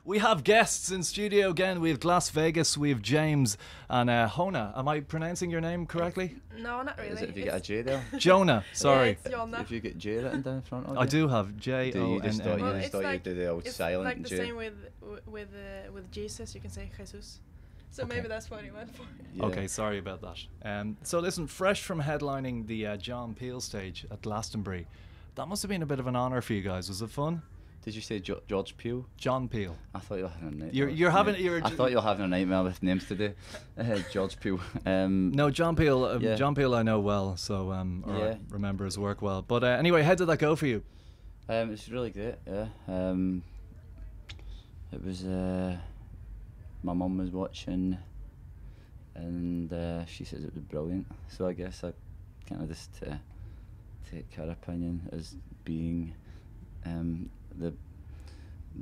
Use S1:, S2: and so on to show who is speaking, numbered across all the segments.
S1: We have guests in studio again. We have Glasvegas, we have James, and Hona. Am I pronouncing your name correctly?
S2: No, not really.
S3: Is it if you get a J there?
S1: Jonah, sorry.
S2: Yeah, it's Jonna.
S3: If you get J written down in front of
S1: I
S3: you?
S1: do have J
S3: Do
S1: O
S3: you just
S1: N
S3: thought
S1: N.
S3: you
S2: Well,
S3: just
S2: it's
S3: thought
S2: like-
S3: you did the old
S2: It's
S3: silent
S2: like the
S3: J?
S2: same with Jesus. You can say Jesus. So
S1: Okay.
S2: maybe that's what he went for.
S3: Yeah.
S1: Okay, sorry about that. So listen, fresh from headlining the John Peel stage at Glastonbury, that must have been a bit of an honour for you guys. Was it fun?
S3: Did you say George Peel?
S1: John Peel.
S3: I thought you were having a nightmare.
S1: You're having
S3: I thought you were having a nightmare with names today. George Peel.
S1: No, John Peel.
S3: Yeah.
S1: John Peel I know well, so or
S3: Yeah.
S1: I remember his work well. But anyway, how did that go for you?
S3: It's really great. Yeah. It was. My mum was watching, and she says it was brilliant. So I guess I kind of just take her opinion as being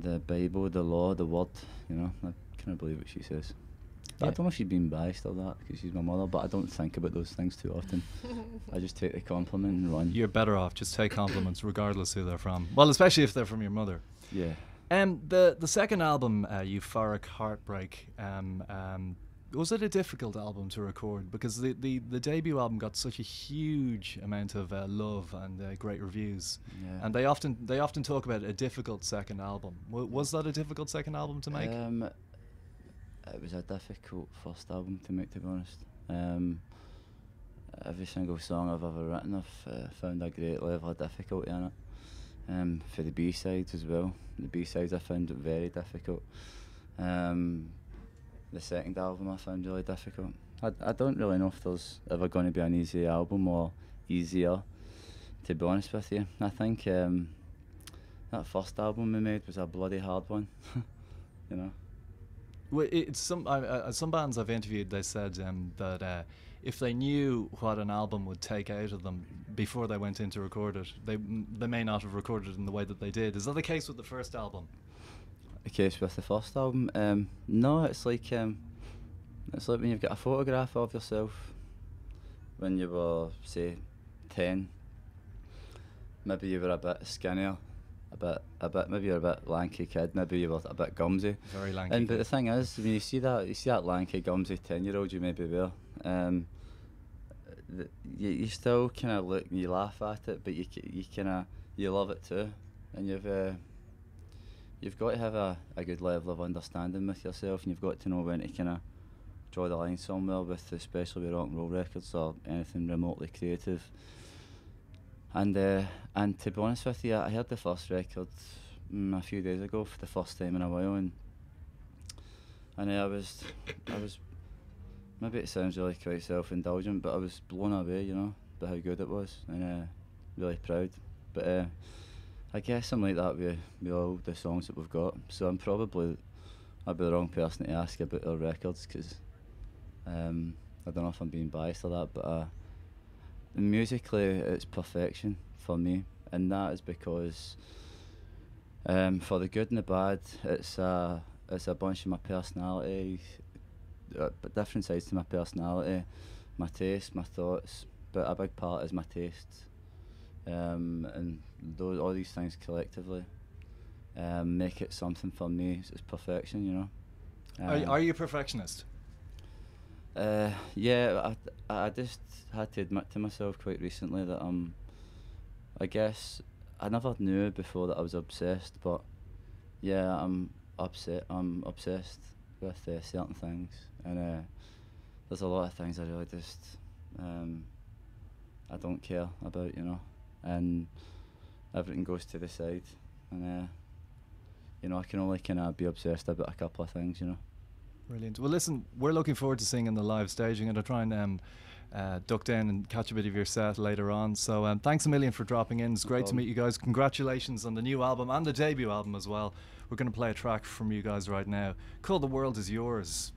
S3: the Bible, the law, the word. You know, I kind of believe what she says. But I
S1: Yeah.
S3: don't know if she's been biased or that because she's my mother. But I don't think about those things too often. I just take the compliment and run.
S1: You're better off just take compliments regardless who they're from. Well, especially if they're from your mother.
S3: Yeah.
S1: The second album, Euphoric Heartbreak, was it a difficult album to record? Because the debut album got such a huge amount of love and great reviews,
S3: Yeah.
S1: and they often talk about a difficult second album. Was that a difficult second album to make?
S3: It was a difficult first album to make, to be honest. Every single song I've ever written, I've found a great level of difficulty in it. For the B-sides as well. The B-sides I found it very difficult. The second album I found really difficult. I don't really know if there's ever going to be an easy album or easier, to be honest with you. I think that first album we made was a bloody hard one, you know.
S1: Well, it's some bands I've interviewed. They said that if they knew what an album would take out of them before they went in to record it, they may not have recorded it in the way that they did. Is that the case with the first album?
S3: The case with the first album? No, it's like when you've got a photograph of yourself when you were, say, 10. Maybe you were a bit skinnier, maybe you were a bit lanky kid, maybe you were a bit gumsy.
S1: Very lanky.
S3: But the thing is, when you see that lanky gumsy 10-year-old you maybe were, you still kind of look and you laugh at it, but you love it too, and you've got to have a good level of understanding with yourself, and you've got to know when to kind of draw the line somewhere with, especially with rock and roll records or anything remotely creative. And to be honest with you, I heard the first record a few days ago for the first time in a while, and I was maybe it sounds really quite self-indulgent, but I was blown away, you know, by how good it was, and really proud. But I guess I'm like that with all the songs that we've got, so I'd be the wrong person to ask about our records, because I don't know if I'm being biased or that, but musically it's perfection for me, and that is because for the good and the bad, it's a bunch of my personality, different sides to my personality, my taste, my thoughts, but a big part is my taste. And all these things collectively make it something for me. It's perfection, you know.
S1: Are you a perfectionist?
S3: Yeah, I just had to admit to myself quite recently that I guess I never knew before that I was obsessed, but yeah, I'm obsessed with certain things, and there's a lot of things I really just I don't care about, you know, and everything goes to the side, and you know, I can only kind of be obsessed about a couple of things, you know.
S1: Brilliant. Well, listen, we're looking forward to seeing the live stage. I'm going to try and duck down and catch a bit of your set later on. So thanks a million for dropping in. It's great to meet you guys. Congratulations on the new album and the debut album as well. We're going to play a track from you guys right now called The World Is Yours.